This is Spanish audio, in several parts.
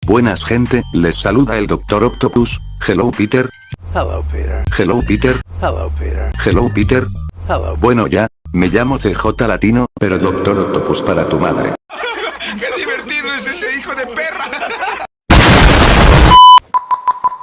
Buenas gente, les saluda el Dr. Octopus. Hello Peter. Hello Peter. Hello Peter. Hello Peter. Hello Peter. Hello. Bueno ya, me llamo CJ Latino, pero Dr. Octopus para tu madre. ¡Qué divertido es ese hijo de perra!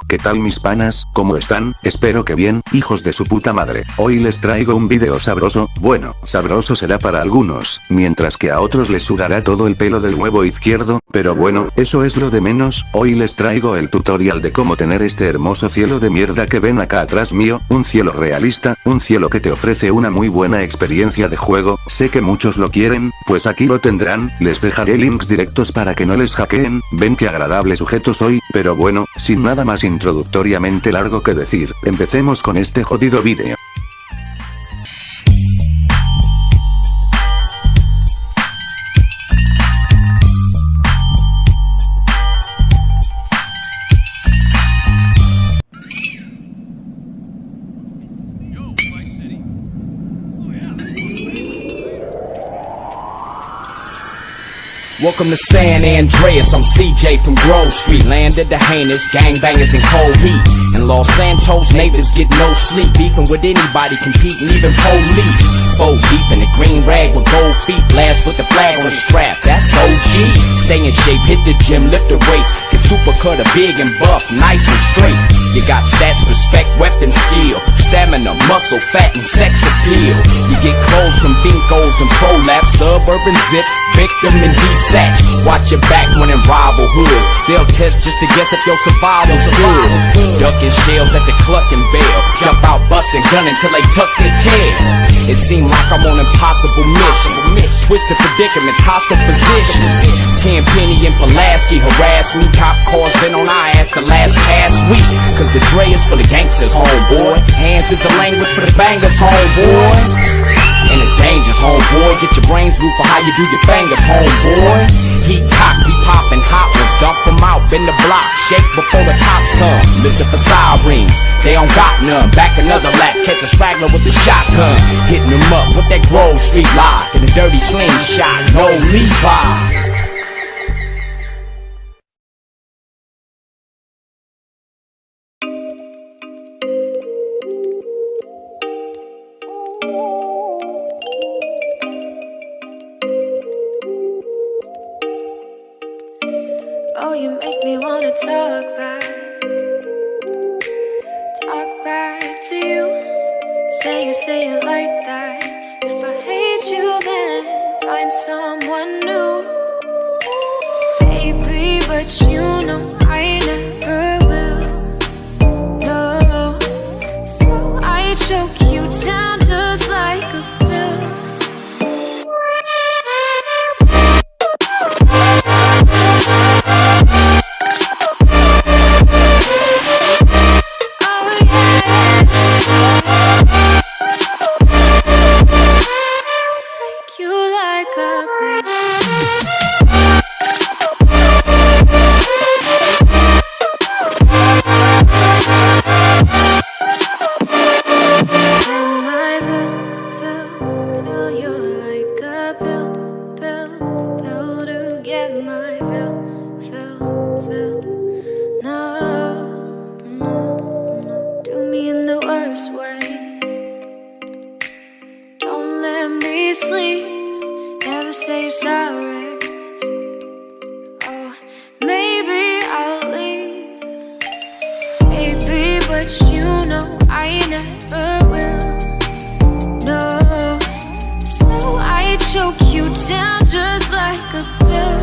¿Qué tal mis panas? ¿Cómo están? Espero que bien, hijos de su puta madre. Hoy les traigo un video sabroso, bueno, sabroso será para algunos, mientras que a otros les sudará todo el pelo del huevo izquierdo, pero bueno, eso es lo de menos. Hoy les traigo el tutorial de cómo tener este hermoso cielo de mierda que ven acá atrás mío, un cielo realista, un cielo que te ofrece una muy buena experiencia de juego. Sé que muchos lo quieren, pues aquí lo tendrán, les dejaré links directos para que no les hackeen. Ven qué agradable sujeto soy, pero bueno, sin nada más introductoriamente largo que decir, empecemos con este jodido vídeo. Welcome to San Andreas, I'm CJ from Grove Street. Land of the heinous, gangbangers in cold heat. In Los Santos, neighbors get no sleep. Beefing with anybody, competing, even police. Four deep in the green rag with gold feet. Blast with the flag on the strap, that's OG. Stay in shape, hit the gym, lift the weights. Get super cutter, big and buff, nice and straight. You got stats, respect, weapon, skill. Stamina, muscle, fat, and sex appeal. You get clothes from Binkos and Prolapse. Suburban zip, victim and desatch. Watch your back when in rival hoods. They'll test just to guess if your survival's good. Ducking shells at the Cluckin' Bell. Jump out busting, gunning till they tuck their tail. It seemed like I'm on impossible missions. Twisted predicaments, hostile positions. Tenpenny and Pulaski harass me. Cop cars been on our ass the last past week. Cause the Dre is for the gangsters, homeboy. Hands is the language for the bangers, homeboy. And it's dangerous, homeboy. Get your brains blue for how you do your fingers, homeboy. Heat cock, we poppin' hot ones. Dump them out, bend the block. Shake before the cops come. Listen for sirens, they don't got none. Back another lap, catch a straggler with the shotgun. Hitting them up with that Grove Street lock. And a dirty slingshot, no Levi. Oh, you make me wanna talk back to you. Say it like that. If I hate you, then find someone new. Baby, but you know I never will. No, so I choke you down just like a pill. Sleep, never say sorry. Oh, maybe I'll leave, baby, but you know I never will. No, so I choke you down just like a pill.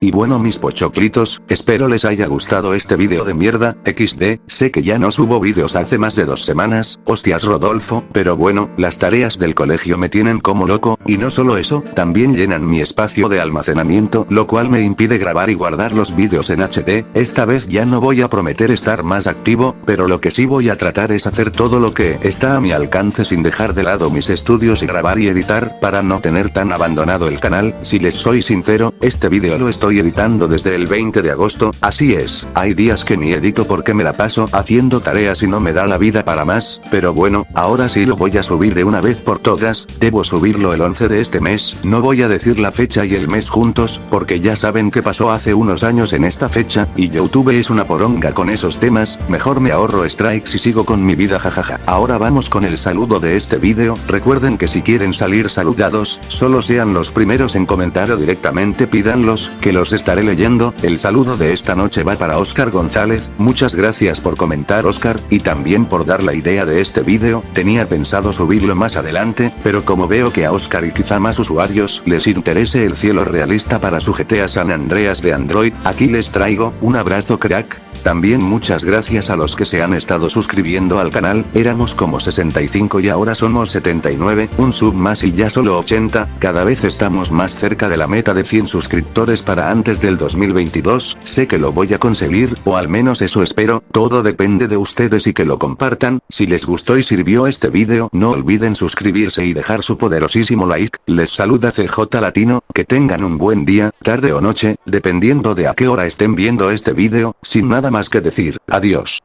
Y bueno mis pochoclitos, espero les haya gustado este video de mierda, XD, sé que ya no subo vídeos hace más de 2 semanas, hostias Rodolfo, pero bueno, las tareas del colegio me tienen como loco, y no solo eso, también llenan mi espacio de almacenamiento, lo cual me impide grabar y guardar los vídeos en HD, esta vez ya no voy a prometer estar más activo, pero lo que sí voy a tratar es hacer todo lo que está a mi alcance sin dejar de lado mis estudios y grabar y editar, para no tener tan abandonado el canal. Si les soy sincero, este vídeo lo estoy editando desde el 20 de agosto, así es, hay días que ni edito porque me la paso haciendo tareas y no me da la vida para más, pero bueno, ahora sí lo voy a subir de una vez por todas, debo subirlo el 11 de este mes, no voy a decir la fecha y el mes juntos, porque ya saben qué pasó hace unos años en esta fecha, y YouTube es una poronga con esos temas, mejor me ahorro strikes y sigo con mi vida jajaja. Ahora vamos con el saludo de este vídeo, recuerden que si quieren salir saludados, solo sean los primeros en comentar o directamente pídanlos, que los estaré leyendo. El saludo de esta noche va para Oscar González, muchas gracias por comentar Oscar, y también por dar la idea de este vídeo, tenía pensado subirlo más adelante, pero como veo que a Oscar y quizá más usuarios les interese el cielo realista para su GTA San Andreas de Android, aquí les traigo, un abrazo crack. También muchas gracias a los que se han estado suscribiendo al canal, éramos como 65 y ahora somos 79, un sub más y ya solo 80, cada vez estamos más cerca de la meta de 100 suscriptores para antes del 2022, sé que lo voy a conseguir, o al menos eso espero, todo depende de ustedes y que lo compartan. Si les gustó y sirvió este vídeo, no olviden suscribirse y dejar su poderosísimo like. Les saluda CJ Latino, que tengan un buen día, tarde o noche, dependiendo de a qué hora estén viendo este vídeo, sin nada más que decir, adiós.